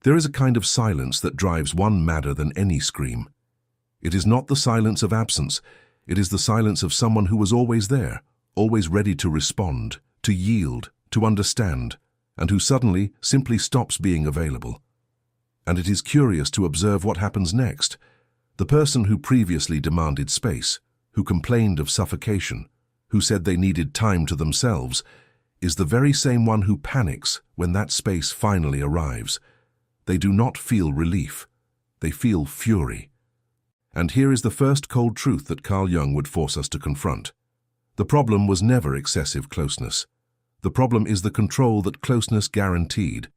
There is a kind of silence that drives one madder than any scream. It is not the silence of absence. It is the silence of someone who was always there, always ready to respond, to yield, to understand, and who suddenly simply stops being available. And it is curious to observe what happens next. The person who previously demanded space, who complained of suffocation, who said they needed time to themselves, is the very same one who panics when that space finally arrives. They do not feel relief. They feel fury. And here is the first cold truth that Carl Jung would force us to confront. The problem was never excessive closeness. The problem is the control that closeness guaranteed.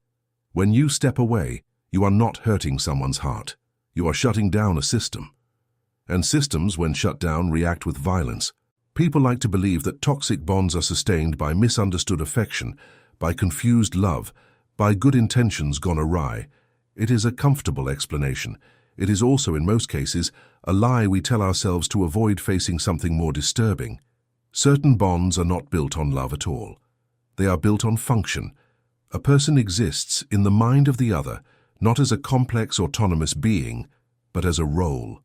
When you step away, you are not hurting someone's heart. You are shutting down a system. And systems, when shut down, react with violence. People like to believe that toxic bonds are sustained by misunderstood affection, by confused love, by good intentions gone awry. It is a comfortable explanation. It is also, in most cases, a lie we tell ourselves to avoid facing something more disturbing. Certain bonds are not built on love at all. They are built on function. A person exists in the mind of the other, not as a complex autonomous being, but as a role.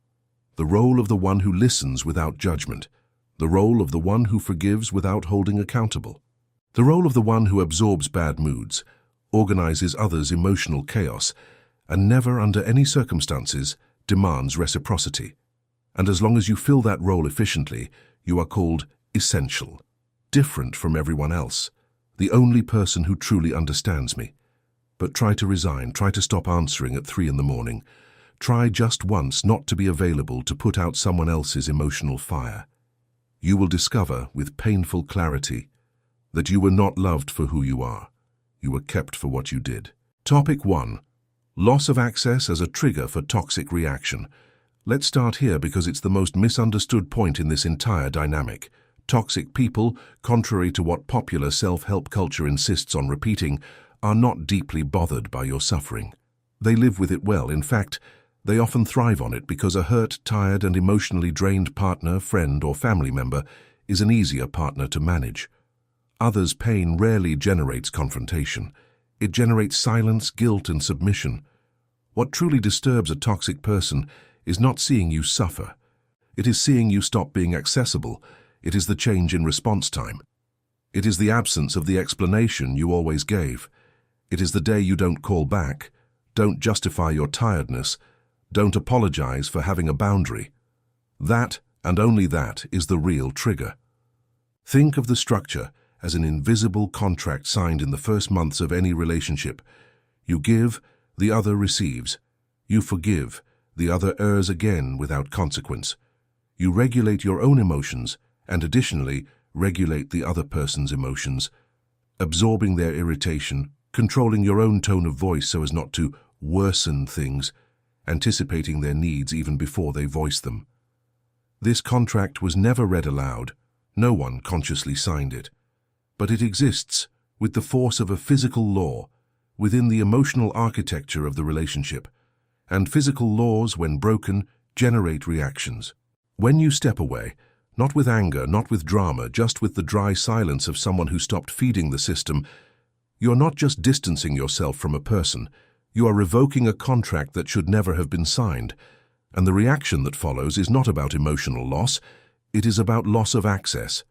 The role of the one who listens without judgment. The role of the one who forgives without holding accountable. The role of the one who absorbs bad moods, organizes others' emotional chaos, and never, under any circumstances, demands reciprocity. And as long as you fill that role efficiently, you are called essential, different from everyone else, the only person who truly understands me. But try to resign, try to stop answering at 3 in the morning. Try just once not to be available to put out someone else's emotional fire. You will discover, with painful clarity, that you were not loved for who you are. You were kept for what you did. Topic 1. Loss of access as a trigger for toxic reaction. Let's start here because it's the most misunderstood point in this entire dynamic. Toxic people, contrary to what popular self-help culture insists on repeating, are not deeply bothered by your suffering. They live with it well. In fact, they often thrive on it because a hurt, tired, and emotionally drained partner, friend, or family member is an easier partner to manage. Others' pain rarely generates confrontation. It generates silence, guilt, and submission. What truly disturbs a toxic person is not seeing you suffer. It is seeing you stop being accessible. It is the change in response time. It is the absence of the explanation you always gave. It is the day you don't call back, don't justify your tiredness, don't apologize for having a boundary. That, and only that, is the real trigger. Think of the structure as an invisible contract signed in the first months of any relationship. You give, the other receives. You forgive, the other errs again without consequence. You regulate your own emotions and additionally regulate the other person's emotions, absorbing their irritation, controlling your own tone of voice so as not to worsen things, anticipating their needs even before they voice them. This contract was never read aloud. No one consciously signed it. But it exists with the force of a physical law within the emotional architecture of the relationship. And physical laws, when broken, generate reactions. When you step away, not with anger, not with drama, just with the dry silence of someone who stopped feeding the system, you're not just distancing yourself from a person, you are revoking a contract that should never have been signed. And the reaction that follows is not about emotional loss, it is about loss of access.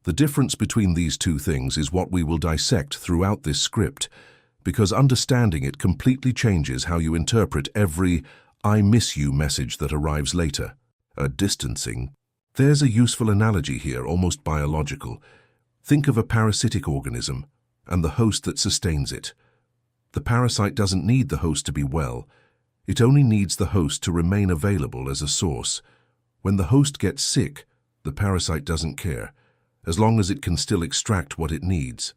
The difference between these two things is what we will dissect throughout this script, because understanding it completely changes how you interpret every "I miss you" message that arrives later. Distancing. There's a useful analogy here, almost biological. Think of a parasitic organism and the host that sustains it. The parasite doesn't need the host to be well. It only needs the host to remain available as a source. When the host gets sick, the parasite doesn't care, as long as it can still extract what it needs.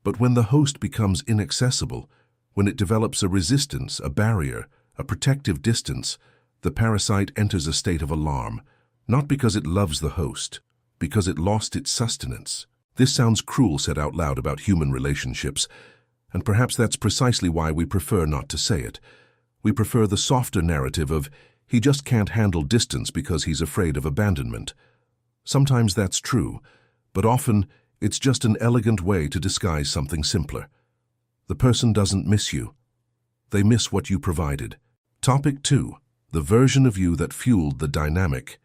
But when the host becomes inaccessible, when it develops a resistance, a barrier, a protective distance, the parasite enters a state of alarm, not because it loves the host, because it lost its sustenance. This sounds cruel said out loud about human relationships, and perhaps that's precisely why we prefer not to say it. We prefer the softer narrative of, he just can't handle distance because he's afraid of abandonment. Sometimes that's true, but often it's just an elegant way to disguise something simpler. The person doesn't miss you. They miss what you provided. Topic 2. The version of you that fueled the dynamic.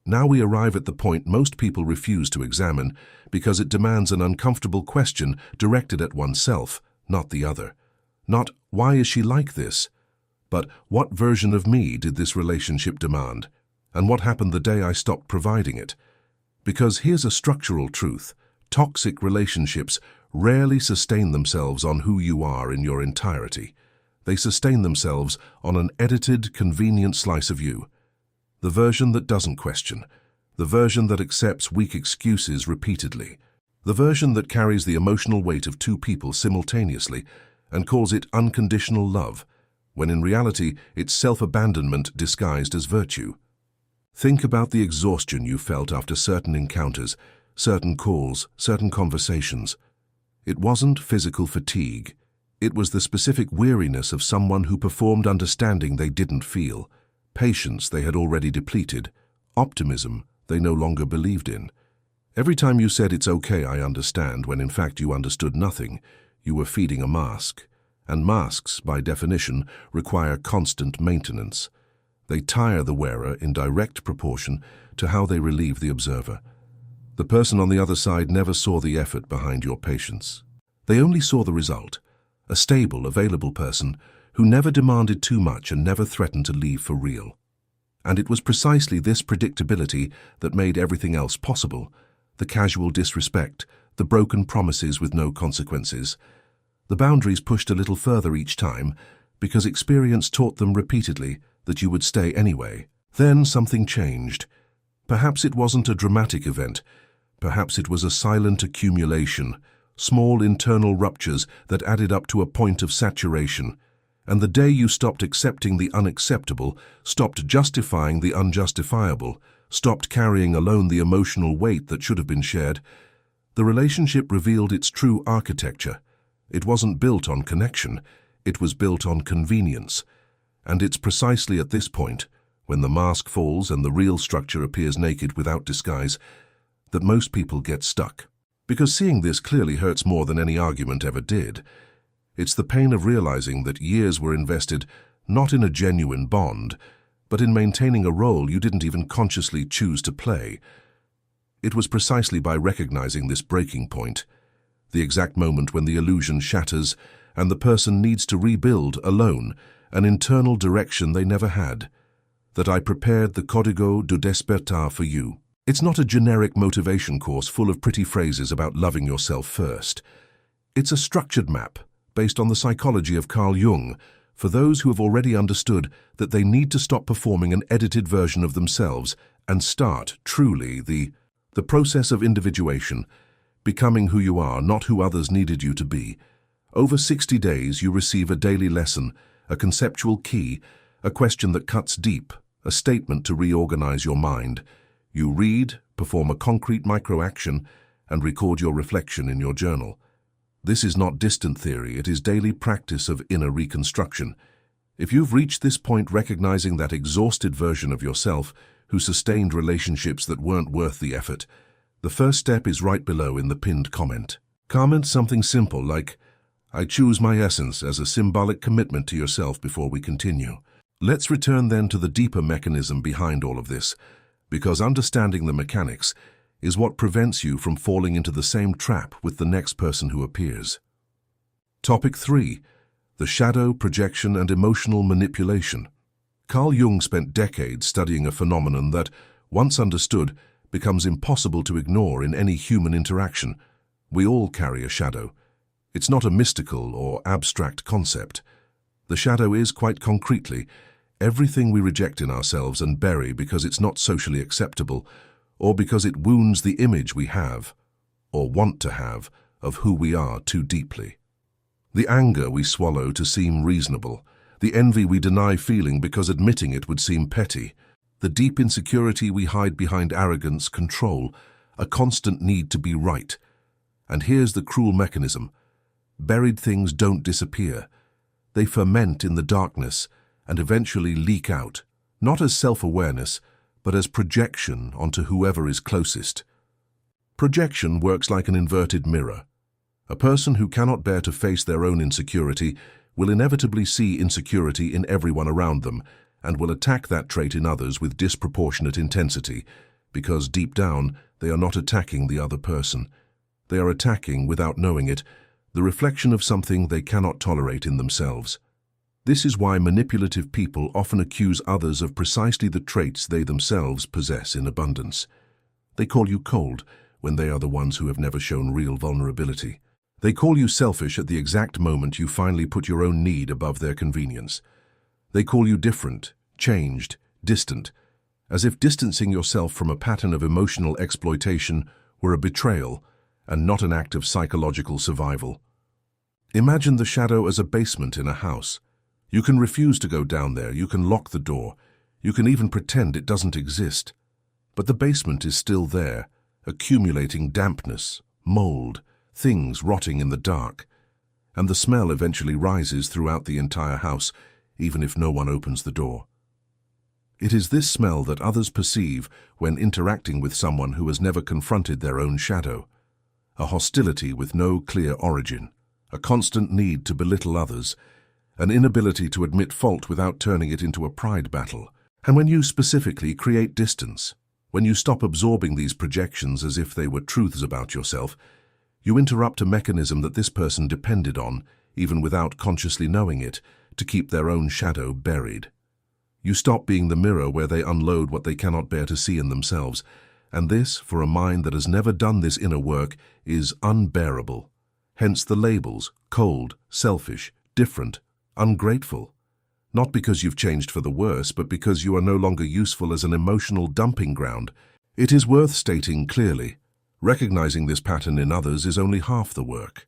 Now we arrive at the point most people refuse to examine because it demands an uncomfortable question directed at oneself, not the other. Not, why is she like this? But, what version of me did this relationship demand? And what happened the day I stopped providing it? Because here's a structural truth. Toxic relationships rarely sustain themselves on who you are in your entirety. They sustain themselves on an edited, convenient slice of you. The version that doesn't question. The version that accepts weak excuses repeatedly. The version that carries the emotional weight of two people simultaneously and calls it unconditional love, when in reality it's self-abandonment disguised as virtue. Think about the exhaustion you felt after certain encounters, certain calls, certain conversations. It wasn't physical fatigue. It was the specific weariness of someone who performed understanding they didn't feel, patience they had already depleted, optimism they no longer believed in. Every time you said it's okay, I understand, when in fact you understood nothing, you were feeding a mask. And masks, by definition, require constant maintenance. They tire the wearer in direct proportion to how they relieve the observer. The person on the other side never saw the effort behind your patience. They only saw the result, a stable, available person who never demanded too much and never threatened to leave for real. And it was precisely this predictability that made everything else possible, the casual disrespect, the broken promises with no consequences. The boundaries pushed a little further each time because experience taught them repeatedly that you would stay anyway. Then something changed. Perhaps it wasn't a dramatic event. Perhaps it was a silent accumulation, small internal ruptures that added up to a point of saturation. And the day you stopped accepting the unacceptable, stopped justifying the unjustifiable, stopped carrying alone the emotional weight that should have been shared, the relationship revealed its true architecture. It wasn't built on connection, it was built on convenience. And it's precisely at this point, when the mask falls and the real structure appears naked without disguise, that most people get stuck. Because seeing this clearly hurts more than any argument ever did. It's the pain of realizing that years were invested not in a genuine bond, but in maintaining a role you didn't even consciously choose to play. It was precisely by recognizing this breaking point, the exact moment when the illusion shatters and the person needs to rebuild alone an internal direction they never had, that I prepared the Código do Despertar for you. It's not a generic motivation course full of pretty phrases about loving yourself first. It's a structured map based on the psychology of Carl Jung for those who have already understood that they need to stop performing an edited version of themselves and start, truly, the process of individuation, becoming who you are, not who others needed you to be. Over 60 days, you receive a daily lesson, a conceptual key, a question that cuts deep, a statement to reorganize your mind. You read, perform a concrete micro-action, and record your reflection in your journal. This is not distant theory, it is daily practice of inner reconstruction. If you've reached this point recognizing that exhausted version of yourself who sustained relationships that weren't worth the effort, the first step is right below in the pinned comment. Comment something simple like, I choose my essence, as a symbolic commitment to yourself before we continue. Let's return then to the deeper mechanism behind all of this, because understanding the mechanics is what prevents you from falling into the same trap with the next person who appears. Topic 3. The shadow, projection, and emotional manipulation. Carl Jung spent decades studying a phenomenon that, once understood, becomes impossible to ignore in any human interaction. We all carry a shadow. It's not a mystical or abstract concept. The shadow is, quite concretely, everything we reject in ourselves and bury because it's not socially acceptable, or because it wounds the image we have, or want to have, of who we are too deeply. The anger we swallow to seem reasonable, the envy we deny feeling because admitting it would seem petty, the deep insecurity we hide behind arrogance, control, a constant need to be right. And here's the cruel mechanism. Buried things don't disappear. They ferment in the darkness and eventually leak out, not as self-awareness, but as projection onto whoever is closest. Projection works like an inverted mirror. A person who cannot bear to face their own insecurity will inevitably see insecurity in everyone around them and will attack that trait in others with disproportionate intensity, because deep down they are not attacking the other person. They are attacking, without knowing it, the reflection of something they cannot tolerate in themselves. This is why manipulative people often accuse others of precisely the traits they themselves possess in abundance. They call you cold when they are the ones who have never shown real vulnerability. They call you selfish at the exact moment you finally put your own need above their convenience. They call you different, changed, distant, as if distancing yourself from a pattern of emotional exploitation were a betrayal and not an act of psychological survival. Imagine the shadow as a basement in a house. You can refuse to go down there, you can lock the door, you can even pretend it doesn't exist. But the basement is still there, accumulating dampness, mold, things rotting in the dark. And the smell eventually rises throughout the entire house, even if no one opens the door. It is this smell that others perceive when interacting with someone who has never confronted their own shadow. A hostility with no clear origin, a constant need to belittle others, an inability to admit fault without turning it into a pride battle. And when you specifically create distance, when you stop absorbing these projections as if they were truths about yourself, you interrupt a mechanism that this person depended on, even without consciously knowing it, to keep their own shadow buried. You stop being the mirror where they unload what they cannot bear to see in themselves, and this, for a mind that has never done this inner work, is unbearable. Hence the labels: cold, selfish, different, ungrateful. Not because you've changed for the worse, but because you are no longer useful as an emotional dumping ground. It is worth stating clearly, recognizing this pattern in others is only half the work.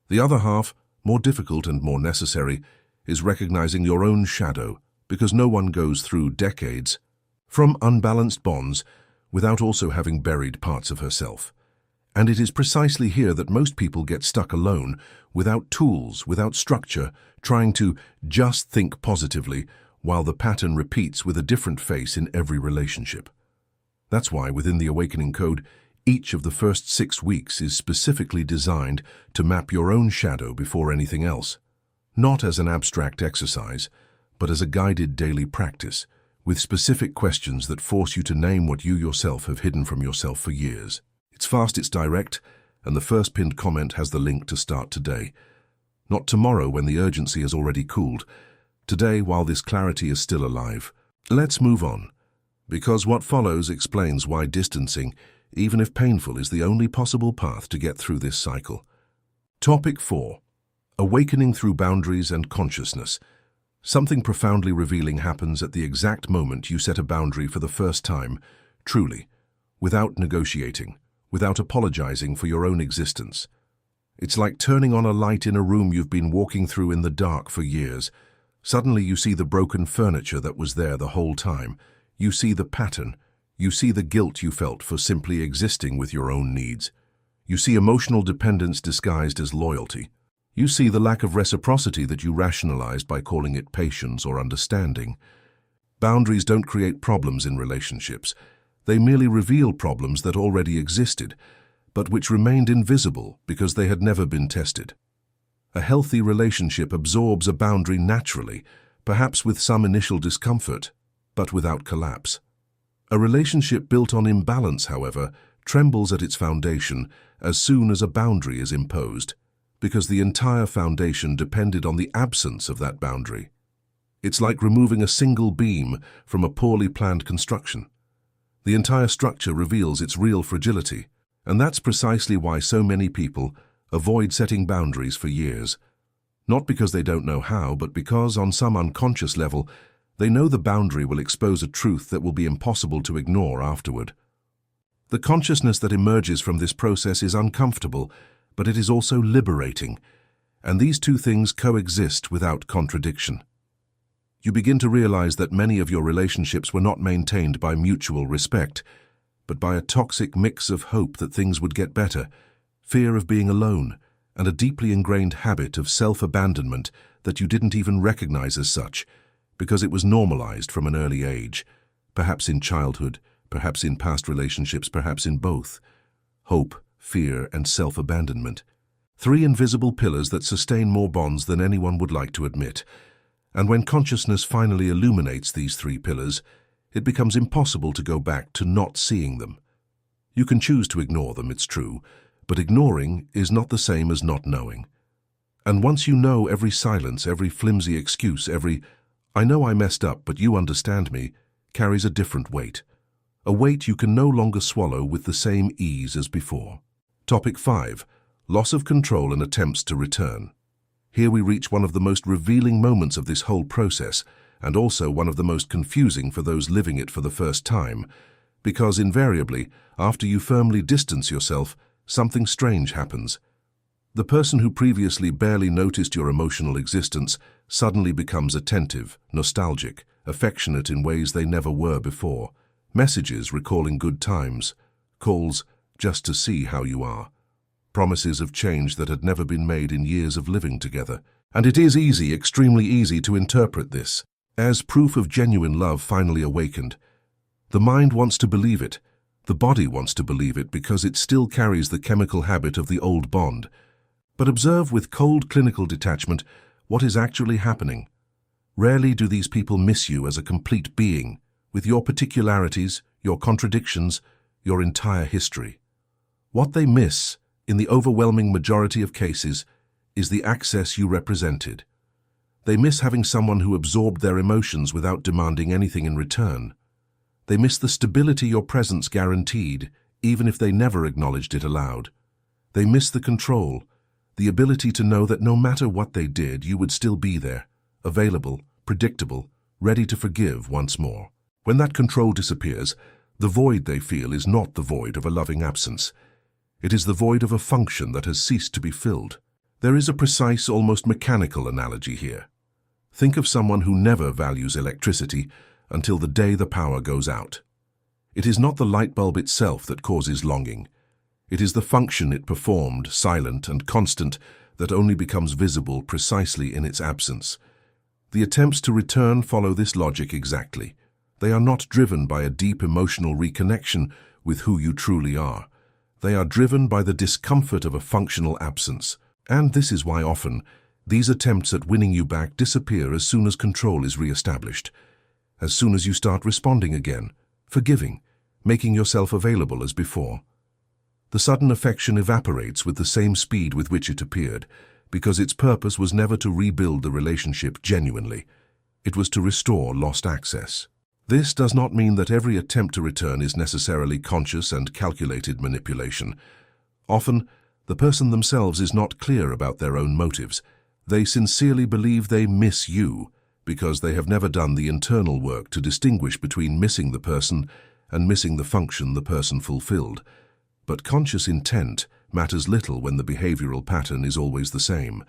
The other half, more difficult and more necessary, is recognizing your own shadow, because no one goes through decades from unbalanced bonds without also having buried parts of herself. And it is precisely here that most people get stuck alone, without tools, without structure, trying to just think positively, while the pattern repeats with a different face in every relationship. That's why within the Awakening Code, each of the first 6 weeks is specifically designed to map your own shadow before anything else. Not as an abstract exercise, but as a guided daily practice, with specific questions that force you to name what you yourself have hidden from yourself for years. It's fast, it's direct, and the first pinned comment has the link to start today. Not tomorrow when the urgency has already cooled. Today, while this clarity is still alive. Let's move on, because what follows explains why distancing, even if painful, is the only possible path to get through this cycle. Topic 4. Awakening through boundaries and consciousness. Something profoundly revealing happens at the exact moment you set a boundary for the first time, truly, without negotiating, without apologizing for your own existence. It's like turning on a light in a room you've been walking through in the dark for years. Suddenly you see the broken furniture that was there the whole time. You see the pattern. You see the guilt you felt for simply existing with your own needs. You see emotional dependence disguised as loyalty. You see the lack of reciprocity that you rationalized by calling it patience or understanding. Boundaries don't create problems in relationships. They merely reveal problems that already existed, but which remained invisible because they had never been tested. A healthy relationship absorbs a boundary naturally, perhaps with some initial discomfort, but without collapse. A relationship built on imbalance, however, trembles at its foundation as soon as a boundary is imposed, because the entire foundation depended on the absence of that boundary. It's like removing a single beam from a poorly planned construction. The entire structure reveals its real fragility, and that's precisely why so many people avoid setting boundaries for years. Not because they don't know how, but because, on some unconscious level, they know the boundary will expose a truth that will be impossible to ignore afterward. The consciousness that emerges from this process is uncomfortable, but it is also liberating, and these two things coexist without contradiction. You begin to realize that many of your relationships were not maintained by mutual respect, but by a toxic mix of hope that things would get better, fear of being alone, and a deeply ingrained habit of self-abandonment that you didn't even recognize as such, because it was normalized from an early age, perhaps in childhood, perhaps in past relationships, perhaps in both. Hope, fear, and self-abandonment. Three invisible pillars that sustain more bonds than anyone would like to admit. And when consciousness finally illuminates these three pillars, it becomes impossible to go back to not seeing them. You can choose to ignore them, it's true, but ignoring is not the same as not knowing. And once you know every silence, every flimsy excuse, every "I know I messed up, but you understand me," carries a different weight. A weight you can no longer swallow with the same ease as before. Topic 5. Loss of control and attempts to return. Here we reach one of the most revealing moments of this whole process, and also one of the most confusing for those living it for the first time, because invariably, after you firmly distance yourself, something strange happens. The person who previously barely noticed your emotional existence suddenly becomes attentive, nostalgic, affectionate in ways they never were before. Messages recalling good times, calls just to see how you are. Promises of change that had never been made in years of living together. And it is easy, extremely easy, to interpret this as proof of genuine love finally awakened. The mind wants to believe it. The body wants to believe it because it still carries the chemical habit of the old bond. But observe with cold clinical detachment what is actually happening. Rarely do these people miss you as a complete being, with your particularities, your contradictions, your entire history. What they miss, in the overwhelming majority of cases, is the access you represented. They miss having someone who absorbed their emotions without demanding anything in return. They miss the stability your presence guaranteed, even if they never acknowledged it aloud. They miss the control, the ability to know that no matter what they did, you would still be there, available, predictable, ready to forgive once more. When that control disappears, the void they feel is not the void of a loving absence. It is the void of a function that has ceased to be filled. There is a precise, almost mechanical analogy here. Think of someone who never values electricity until the day the power goes out. It is not the light bulb itself that causes longing. It is the function it performed, silent and constant, that only becomes visible precisely in its absence. The attempts to return follow this logic exactly. They are not driven by a deep emotional reconnection with who you truly are. They are driven by the discomfort of a functional absence. And this is why often these attempts at winning you back disappear as soon as control is re-established. As soon as you start responding again, forgiving, making yourself available as before. The sudden affection evaporates with the same speed with which it appeared, because its purpose was never to rebuild the relationship genuinely. It was to restore lost access. This does not mean that every attempt to return is necessarily conscious and calculated manipulation. Often, the person themselves is not clear about their own motives. They sincerely believe they miss you because they have never done the internal work to distinguish between missing the person and missing the function the person fulfilled. But conscious intent matters little when the behavioral pattern is always the same.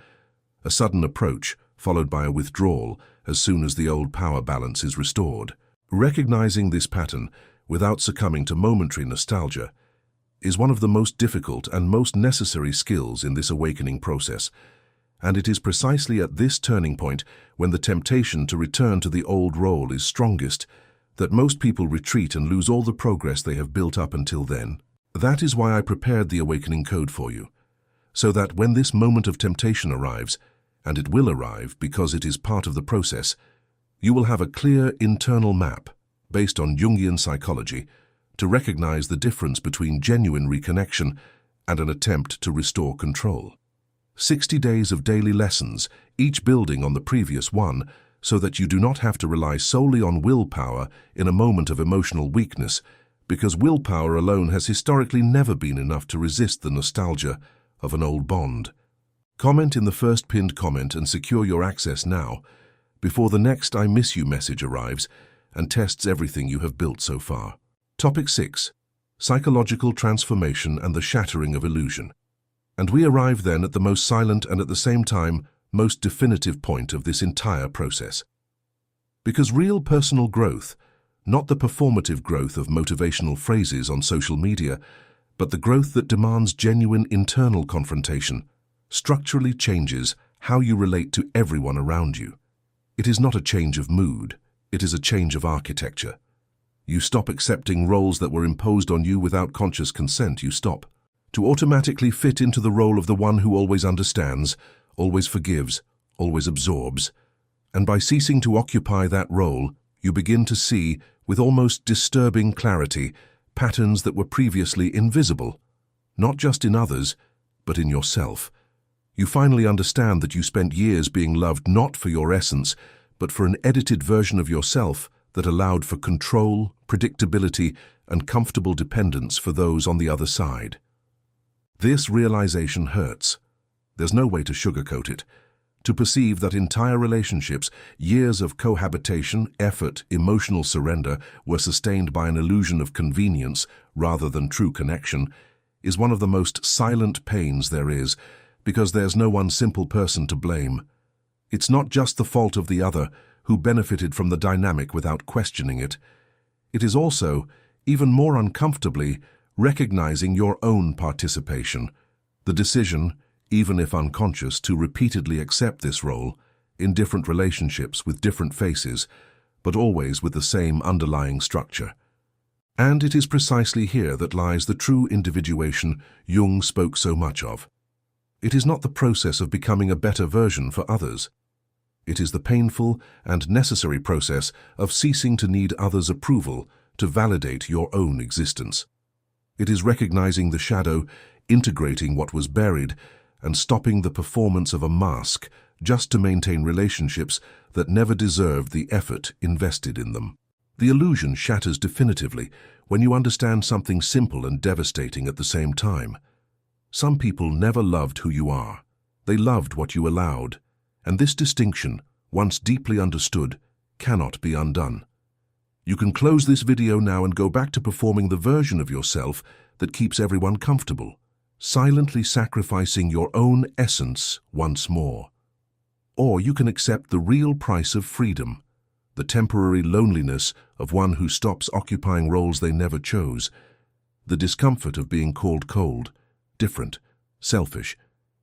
A sudden approach, followed by a withdrawal as soon as the old power balance is restored. Recognizing this pattern without succumbing to momentary nostalgia is one of the most difficult and most necessary skills in this awakening process, and it is precisely at this turning point, when the temptation to return to the old role is strongest, that most people retreat and lose all the progress they have built up until then. That is why I prepared the awakening code for you, so that when this moment of temptation arrives, and it will arrive because it is part of the process, you will have a clear internal map, based on Jungian psychology, to recognize the difference between genuine reconnection and an attempt to restore control. 60 days of daily lessons, each building on the previous one, so that you do not have to rely solely on willpower in a moment of emotional weakness, because willpower alone has historically never been enough to resist the nostalgia of an old bond. Comment in the first pinned comment and secure your access now, before the next I miss you message arrives and tests everything you have built so far. Topic 6. Psychological transformation and the shattering of illusion. And we arrive then at the most silent and at the same time most definitive point of this entire process. Because real personal growth, not the performative growth of motivational phrases on social media, but the growth that demands genuine internal confrontation, structurally changes how you relate to everyone around you. It is not a change of mood, it is a change of architecture. You stop accepting roles that were imposed on you without conscious consent. You stop to automatically fit into the role of the one who always understands, always forgives, always absorbs. And by ceasing to occupy that role, you begin to see, with almost disturbing clarity, patterns that were previously invisible, not just in others, but in yourself. You finally understand that you spent years being loved not for your essence, but for an edited version of yourself that allowed for control, predictability, and comfortable dependence for those on the other side. This realization hurts. There's no way to sugarcoat it. To perceive that entire relationships, years of cohabitation, effort, emotional surrender were sustained by an illusion of convenience rather than true connection, is one of the most silent pains there is, because there's no one simple person to blame. It's not just the fault of the other, who benefited from the dynamic without questioning it. It is also, even more uncomfortably, recognizing your own participation, the decision, even if unconscious, to repeatedly accept this role in different relationships with different faces, but always with the same underlying structure. And it is precisely here that lies the true individuation Jung spoke so much of. It is not the process of becoming a better version for others. It is the painful and necessary process of ceasing to need others' approval to validate your own existence. It is recognizing the shadow, integrating what was buried, and stopping the performance of a mask just to maintain relationships that never deserved the effort invested in them. The illusion shatters definitively when you understand something simple and devastating at the same time. Some people never loved who you are. They loved what you allowed. And this distinction, once deeply understood, cannot be undone. You can close this video now and go back to performing the version of yourself that keeps everyone comfortable, silently sacrificing your own essence once more. Or you can accept the real price of freedom, the temporary loneliness of one who stops occupying roles they never chose, the discomfort of being called cold, different, selfish,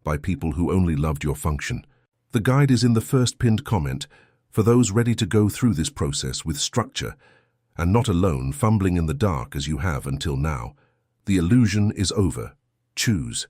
by people who only loved your function. The guide is in the first pinned comment for those ready to go through this process with structure and not alone fumbling in the dark as you have until now. The illusion is over. Choose.